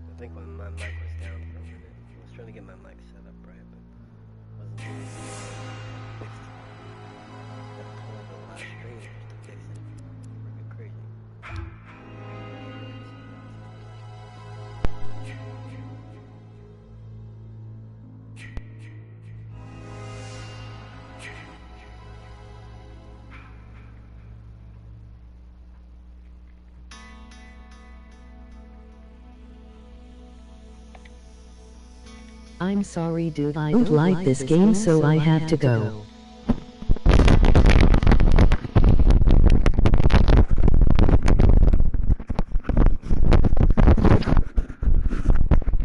I think when my mic was down for a minute, I was trying to get my mic set up right, but wasn't doing it. I pulled the last string just to fix it. Freaking crazy. I'm sorry dude, I don't like this game so I have to go.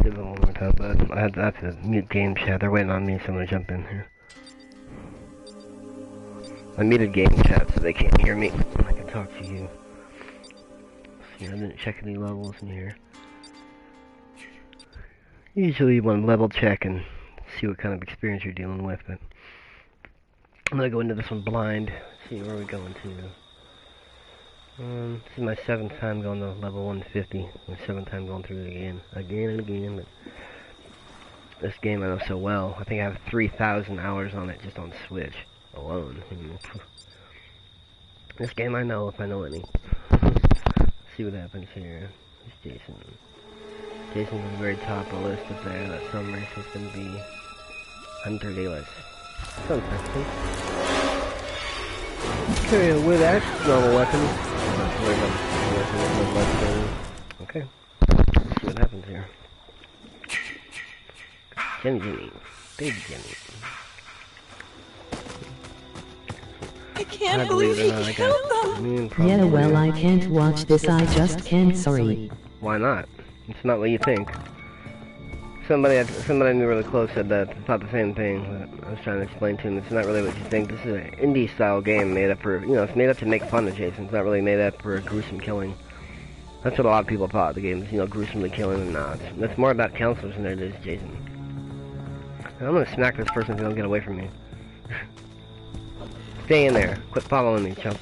Give it one more time, bud. I have to mute game chat. They're waiting on me, so I'm gonna jump in here. I muted game chat so they can't hear me. I can talk to you. See, I didn't check any levels in here. Usually you want to level check and see what kind of experience you're dealing with, but I'm gonna go into this one blind, see where we're going to. This is my 7th time going to level 150, my 7th time going through it again and again, but this game I know so well. I think I have 3,000 hours on it just on Switch alone. This game I know if I know any. See what happens here. It's Jason. Jason's at the very top of the list up there. That some race is going to be Hunter Dalis. Sounds interesting. Okay, with that, normal weapons. Okay. Let's see what happens here. Jimmy. Baby Jimmy. I can't believe he killed them! Yeah, well, I can't watch this, I just can't, sorry. Why not? It's not what you think. Somebody I knew really close said that. Thought the same thing. But I was trying to explain to him it's not really what you think. This is an indie style game made up for, it's made up to make fun of Jason. It's not really made up for a gruesome killing. That's what a lot of people thought the game is, gruesomely killing and not. It's more about counselors than it is Jason. And I'm gonna smack this person if they don't get away from me. Stay in there. Quit following me, chump.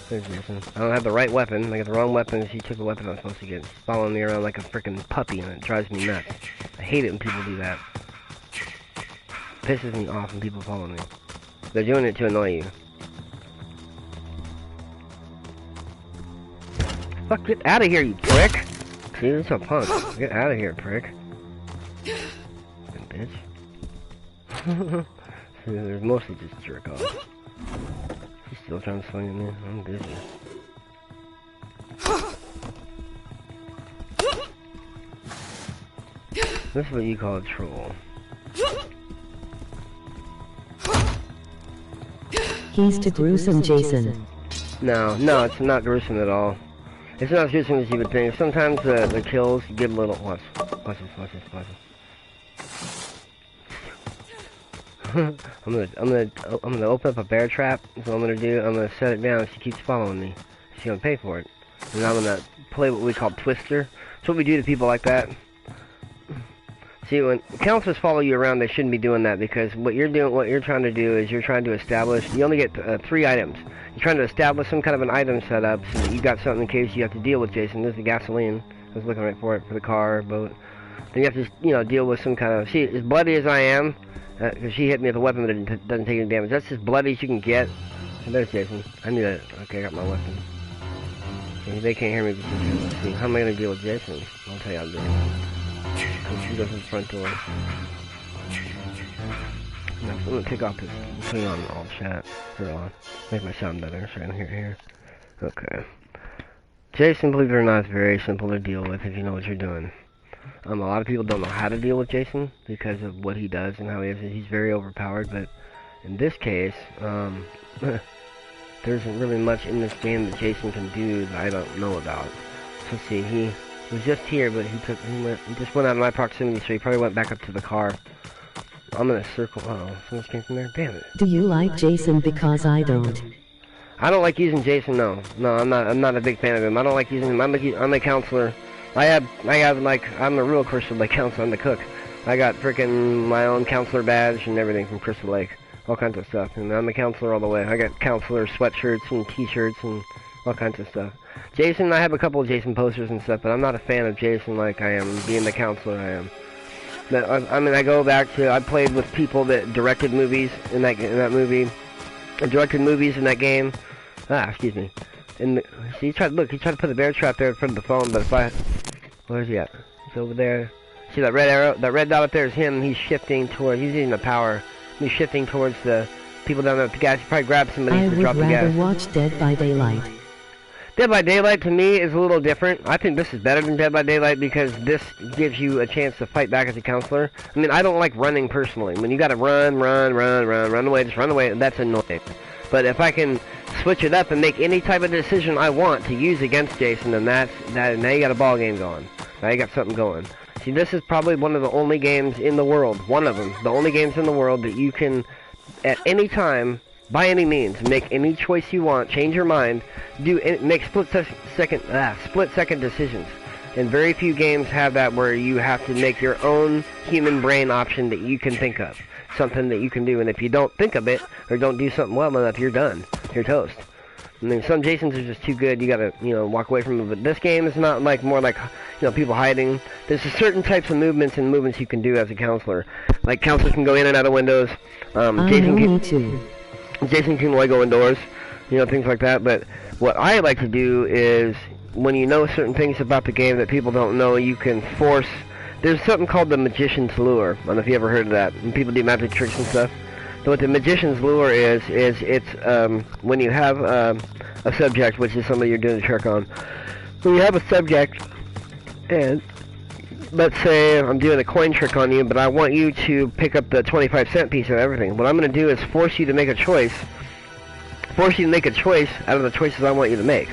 There's Jason. I don't have the right weapon. I got the wrong weapon. She took the weapon I was supposed to get. She's following me around like a freaking puppy, and it drives me nuts. I hate it when people do that. It pisses me off when people follow me. They're doing it to annoy you. Fuck, get out of here, you prick! See, this is a punk. Get out of here, prick. Bitch. They're mostly just jerk off. He's still trying to swing at me. I'm busy. This is what you call a troll. He's too gruesome, Jason. No, it's not gruesome at all. It's not as gruesome as you would think. Sometimes the kills get a little... Watch this. I'm gonna open up a bear trap. That's what I'm gonna do. I'm gonna set it down. She keeps following me. She's gonna pay for it. And I'm gonna play what we call Twister. It's what we do to people like that. See, when counselors follow you around, they shouldn't be doing that, because what you're trying to do is you're trying to establish. You only get 3 items. You're trying to establish some kind of an item setup so that you got something in case you have to deal with Jason. This is the gasoline. I was looking right for it for the car, boat. Then you have to, deal with some kind of. See, as bloody as I am. Because she hit me with a weapon that doesn't take any damage. That's as bloody as you can get. And there's Jason. I knew that. Okay, I got my weapon. See, they can't hear me. Let's see, how am I going to deal with Jason? I'll tell you how to do it. She goes to the front door. Now, I'm going to take off this. I'm putting on all chat. Turn it on. Make my sound better so I can hear it here. Okay. Jason, believe it or not, is very simple to deal with if you know what you're doing. A lot of people don't know how to deal with Jason because of what he does and how he is. He's very overpowered, but in this case, there isn't really much in this game that Jason can do that I don't know about. So let's see, he was just here, but he just went out of my proximity, so he probably went back up to the car. I'm gonna circle. Oh, someone came from there. Damn it. Do you like Jason? Because I don't. I don't like using Jason. No, I'm not a big fan of him. I don't like using him. I'm a counselor. I have like, I'm a real Crystal Lake counselor. I'm the cook. I got freaking my own counselor badge and everything from Crystal Lake. All kinds of stuff. And I'm a counselor all the way. I got counselor sweatshirts and t-shirts and all kinds of stuff. Jason, I have a couple of Jason posters and stuff, but I'm not a fan of Jason like I am being the counselor I am. But I mean, I go back to, I played with people that directed movies in that movie. I directed movies in that game. Excuse me. And see, he tried to put a bear trap there in front of the phone, but if I, where's he at? He's over there. See that red arrow? That red dot up there is him. He's shifting toward, he's using the power. He's shifting towards the people down there with the gas. He probably grabbed somebody to drop the gas. I would rather watch Dead by Daylight. Dead by Daylight to me is a little different. I think this is better than Dead by Daylight because this gives you a chance to fight back as a counselor. I mean, I don't like running personally. When you gotta run away, just run away, that's annoying. But if I can switch it up and make any type of decision I want to use against Jason, then now you got a ball game going. Now you got something going. See, this is probably one of the only games in the world, one of them, the only games in the world that you can, at any time, by any means, make any choice you want, change your mind, make split-second decisions. And very few games have that where you have to make your own human brain option that you can think of. Something that you can do, and if you don't think of it, or don't do something well enough, you're done. You're toast. I mean, some Jasons are just too good, you gotta, walk away from them, but this game is not like, more like, people hiding. There's certain types of movements you can do as a counselor. Like, counselors can go in and out of windows, Jason can only go indoors, things like that, but what I like to do is, when you know certain things about the game that people don't know, you can force. There's something called the Magician's Lure. I don't know if you ever heard of that. When people do magic tricks and stuff. So what the Magician's Lure is it's when you have a subject, which is somebody you're doing a trick on. When you have a subject, and let's say I'm doing a coin trick on you, but I want you to pick up the 25-cent piece of everything. What I'm going to do is force you to make a choice. Force you to make a choice out of the choices I want you to make.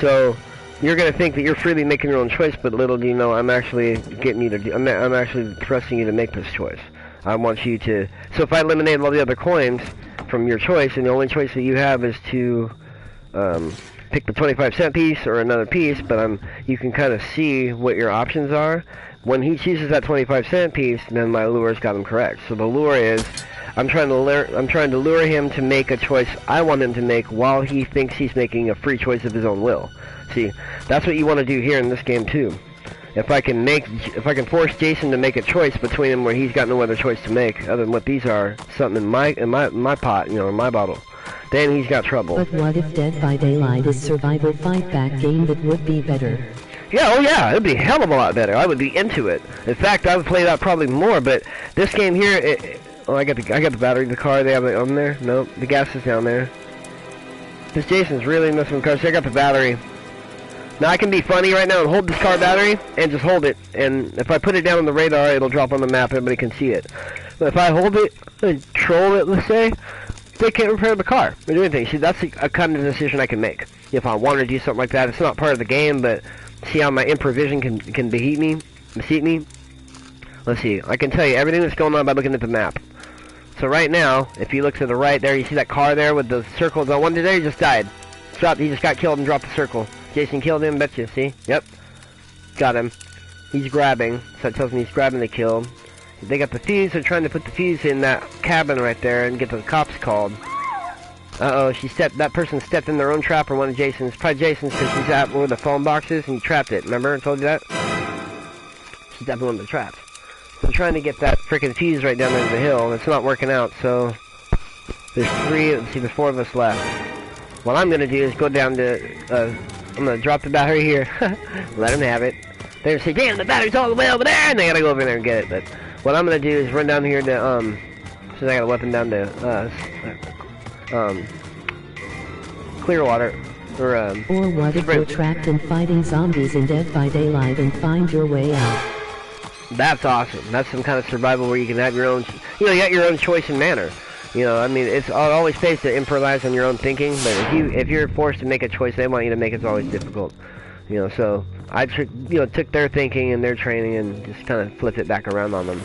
So you're going to think that you're freely making your own choice, but little do you know, I'm actually getting you to I'm actually thrusting you to make this choice. I want you to. So if I eliminate all the other coins from your choice, and the only choice that you have is to pick the 25-cent piece or another piece, but you can kind of see what your options are. When he chooses that 25-cent piece, then my lure's got him correct. So the lure is, I'm trying to lure him to make a choice I want him to make while he thinks he's making a free choice of his own will. See, that's what you want to do here in this game too. If I can force Jason to make a choice between them where he's got no other choice to make other than what these are, something in my pot, in my bottle, then he's got trouble. But what if Dead by Daylight is survival fight back game that would be better? Yeah, oh yeah, it'd be a hell of a lot better. I would be into it. In fact, I would play that probably more. But this game here, I got the battery in the car. They have it on there. Nope, the gas is down there. This Jason's really messing with the car. So I got the battery. Now I can be funny right now and hold this car battery and just hold it. And if I put it down on the radar, it'll drop on the map. Everybody can see it. But if I hold it and troll it, let's say, they can't repair the car or do anything. See, that's a kind of decision I can make. If I want to do something like that, it's not part of the game, but see how my improvisation can beat me? Let's see. I can tell you everything that's going on by looking at the map. So right now, if you look to the right there, you see that car there with the circles on one there, he just died. He just got killed and dropped the circle. Jason killed him, betcha, see? Yep. Got him. He's grabbing, so it tells me he's grabbing the kill. They got the fuse, they're trying to put the fuse in that cabin right there and get the cops called. Uh-oh, that person stepped in their own trap, or one of Jason's. Probably Jason's, because he's at where the phone box is and he trapped it. Remember I told you that? She's definitely one of the traps. So they're trying to get that freaking fuse right down there the hill. It's not working out, so there's 4 of us left. What I'm going to do is go down to, I'm going to drop the battery here. Let them have it. They're going to say, damn, the battery's all the way over there, and they got to go over there and get it. But what I'm going to do is run down here to, since I got a weapon down to, Clearwater, or what if you're trapped in fighting zombies in Dead by Daylight and find your way out? That's awesome. That's some kind of survival where you can have your own, you got your own choice and manner. You know, I mean, it always pays to improvise on your own thinking, but if you're forced to make a choice they want you to make, it's always difficult. You know, so I took their thinking and their training and just kind of flipped it back around on them.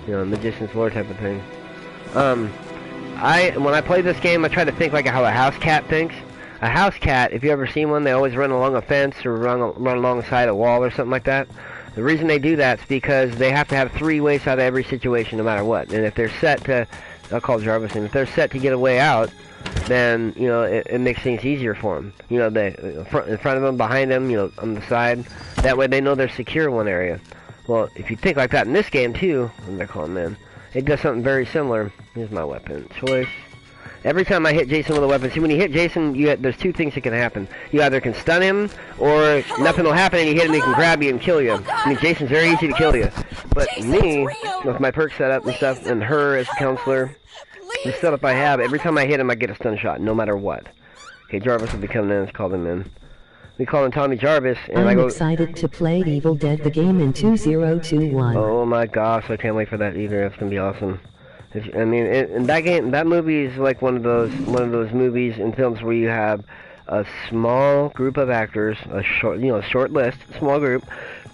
You know, magician's lore type of thing. When I play this game, I try to think like how a house cat thinks. A house cat, if you ever seen one, they always run along a fence or run alongside a wall or something like that. The reason they do that is because they have to have 3 ways out of every situation, no matter what. And if they're set to, I'll call Jarvis in. If they're set to get a way out, then you know it makes things easier for them. You know, they in front of them, behind them, you know, on the side. That way they know they're secure in one area. Well, if you think like that in this game too, what they call them, man, it does something very similar. Here's my weapon choice. Every time I hit Jason with a weapon, see when you hit Jason, there's 2 things that can happen. You either can stun him, or nothing will happen and you hit him, he can grab you and kill you. I mean, Jason's very easy to kill you. But me, with my perk setup and stuff, and her as a counselor, the setup I have, every time I hit him, I get a stun shot, no matter what. Okay, Jarvis will be coming in, let's call him in. We call him Tommy Jarvis, and I'm excited to play Evil Dead the game in 2021. Oh my gosh, I can't wait for that either, it's gonna be awesome. I mean, in that game, that movie is like one of those movies and films where you have a small group of actors, a short list, small group,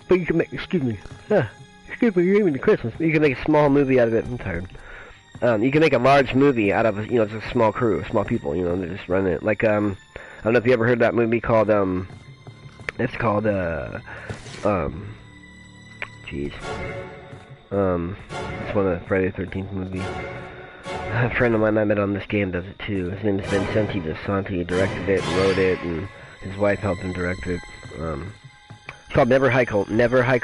but you can make, excuse me, you're even to Christmas. You can make a small movie out of it. I'm tired. You can make a large movie out of, just a small crew, small people, they just run it. Like, I don't know if you ever heard that movie called, it's called, jeez. It's one of the Friday the 13th movies. A friend of mine I met on this game does it too. His name is Vincenti DeSanti. He directed it, wrote it, and his wife helped him direct it. It's called Never Hike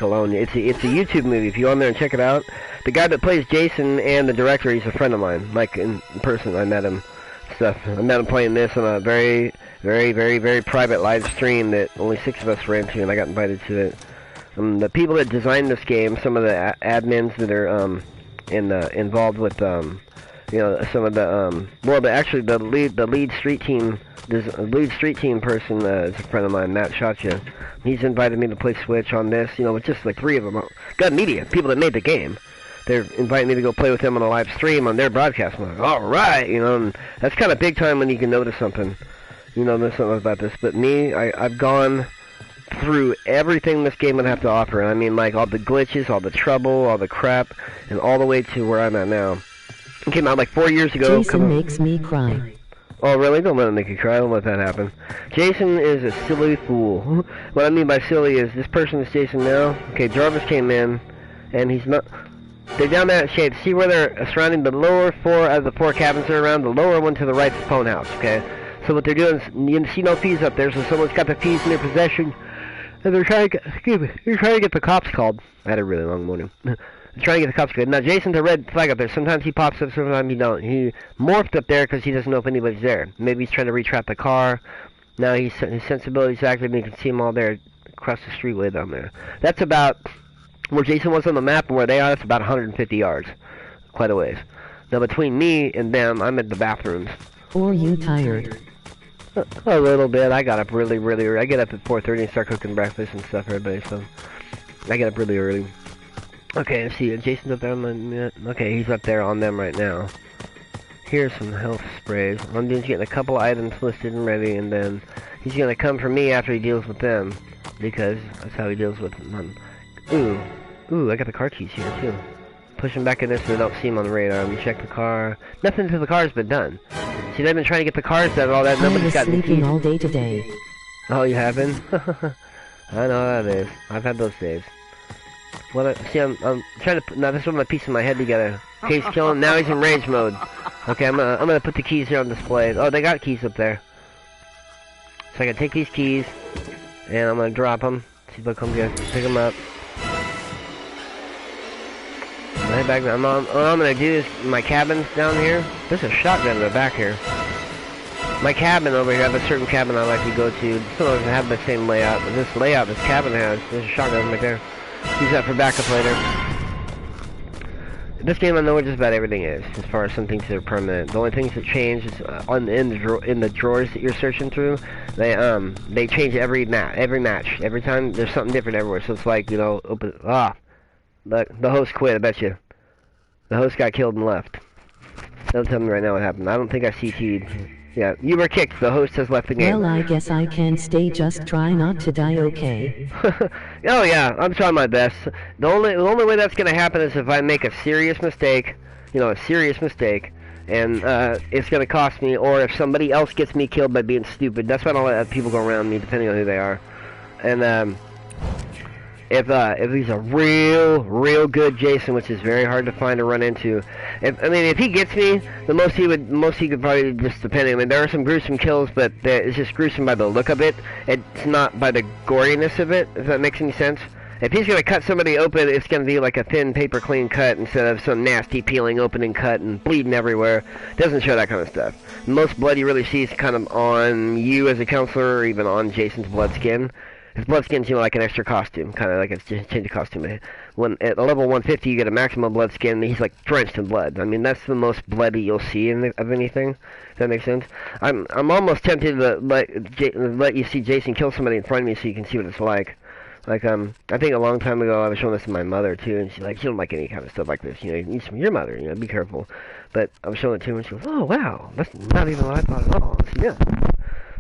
Alone. It's a YouTube movie. If you go on there and check it out, the guy that plays Jason and the director, he's a friend of mine. Like in person, I met him. I met him playing this on a very, very, very, very private live stream that only 6 of us were into, and I got invited to it. The people that designed this game, some of the admins that are involved with some of the lead street team person is a friend of mine, Matt Shotcha. He's invited me to play Switch on this, with just like 3 of them. Got media, people that made the game. They're inviting me to go play with them on a live stream on their broadcast. I'm like, all right, and that's kind of big time when you can notice something. There's something about this. But me, I've gone through everything this game would have to offer. I mean, like all the glitches, all the trouble, all the crap, and all the way to where I'm at now. It came out like 4 years ago. Jason makes me cry. Oh, really? Don't let him make you cry. Don't let that happen. Jason is a silly fool. What I mean by silly is this person is Jason now. Okay, Jarvis came in, and he's not... They're down that shape. See where they're surrounding the lower 4 out of the 4 cabins are around? The lower one to the right is Pwn House, okay? So what they're doing is, you see no peas up there, so someone's got the peas in their possession, and they're trying to get the cops called. I had a really long morning. They're trying to get the cops called. Now, Jason's a red flag up there. Sometimes he pops up, sometimes he don't. He morphed up there because he doesn't know if anybody's there. Maybe he's trying to retrap the car. Now his sensibility's active, and you can see him all there across the street way down there. That's about... Where Jason was on the map and where they are, it's about 150 yards. Quite a ways. Now, between me and them, I'm at the bathrooms. Or you tired? A little bit. I got up really, really early. I get up at 4:30 and start cooking breakfast and stuff for everybody, so... I get up really early. Okay, let's see. Jason's up there on the... Okay, he's up there on them right now. Here's some health sprays. I'm just getting a couple items listed and ready, and then... He's gonna come for me after he deals with them. Because that's how he deals with them. Ooh, I got the car keys here, too. Push them back in there so they don't see them on the radar. Let me check the car. Nothing to the car's been done. See, they've been trying to get the cars done and all that. Nobody's got the keys. All day today. Oh, you haven't? I know how that is. I've had those days. See, I'm trying to... Now, this is my piece of my head together. Okay, he's killing. Now he's in rage mode. Okay, I'm gonna put the keys here on display. Oh, they got keys up there. So I can take these keys, and I'm gonna drop them. See if they'll come get pick them up. Head back down. What I'm gonna do is my cabin's down here. There's a shotgun in the back here. My cabin over here, I have a certain cabin I like to go to. Some of them have the same layout, but this layout this cabin has, there's a shotgun right there. Use that for backup later. This game I know where just about everything is, as far as some things that are permanent. The only things that change is in the drawers that you're searching through. They change every match. Every time there's something different everywhere. So it's like, the host quit, I bet you. The host got killed and left. Don't tell me right now what happened. I don't think I CT'd. Yeah, you were kicked. The host has left the game. Well, I guess I can stay. Just try not to die, okay? Oh yeah, I'm trying my best. The only way that's gonna happen is if I make a serious mistake, a serious mistake, and it's gonna cost me, or if somebody else gets me killed by being stupid. That's why I don't let people go around me, depending on who they are. And if he's a real good Jason, which is very hard to find or run into. If he gets me, the most he could probably just depending. I mean, there are some gruesome kills, but it's just gruesome by the look of it. It's not by the goriness of it, if that makes any sense. If he's gonna cut somebody open, it's gonna be like a thin, paper clean cut instead of some nasty peeling open and cut and bleeding everywhere. Doesn't show that kind of stuff. Most blood you really see is kind of on you as a counselor, or even on Jason's blood skin. His blood skin's, like an extra costume, kind of like a change of costume. When at level 150, you get a maximum blood skin. He's like drenched in blood. I mean, that's the most bloody you'll see of anything. If that makes sense. I'm almost tempted to let you see Jason kill somebody in front of me so you can see what it's like. Like I think a long time ago I was showing this to my mother too, and she's like, she don't like any kind of stuff like this. You need some your mother. Be careful. But I was showing it to her, and she goes, oh wow, that's not even what I thought at all. I said, yeah.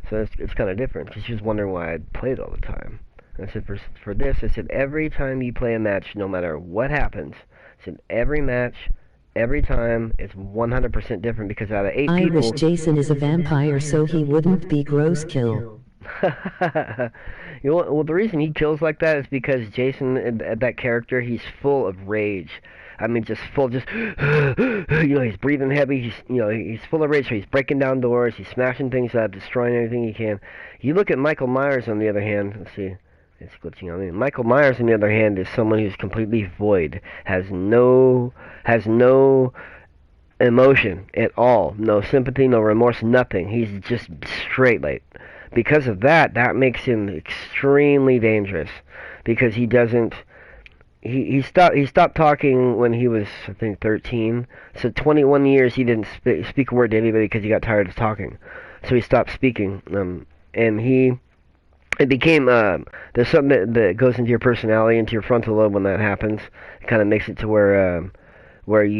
So it's kind of different, because she was wondering why I played all the time. And I said, for this, I said, every time you play a match, no matter what happens, I said, every match, every time, it's 100% different, because out of 8 I people... wish Jason is a vampire so he wouldn't be gross kill. Well, the reason he kills like that is because Jason, that character, he's full of rage. I mean, just he's breathing heavy. He's full of rage. So he's breaking down doors. He's smashing things up, destroying everything he can. You look at Michael Myers, on the other hand. Let's see, it's glitching on me. Michael Myers, on the other hand, is someone who's completely void, has no emotion at all, no sympathy, no remorse, nothing. He's just straight like. Because of that, that makes him extremely dangerous. Because he doesn't. He stopped talking when he was, I think, 13. So 21 years he didn't speak a word to anybody because he got tired of talking. So he stopped speaking. And it became there's something that goes into your personality, into your frontal lobe when that happens. It kind of makes it to where you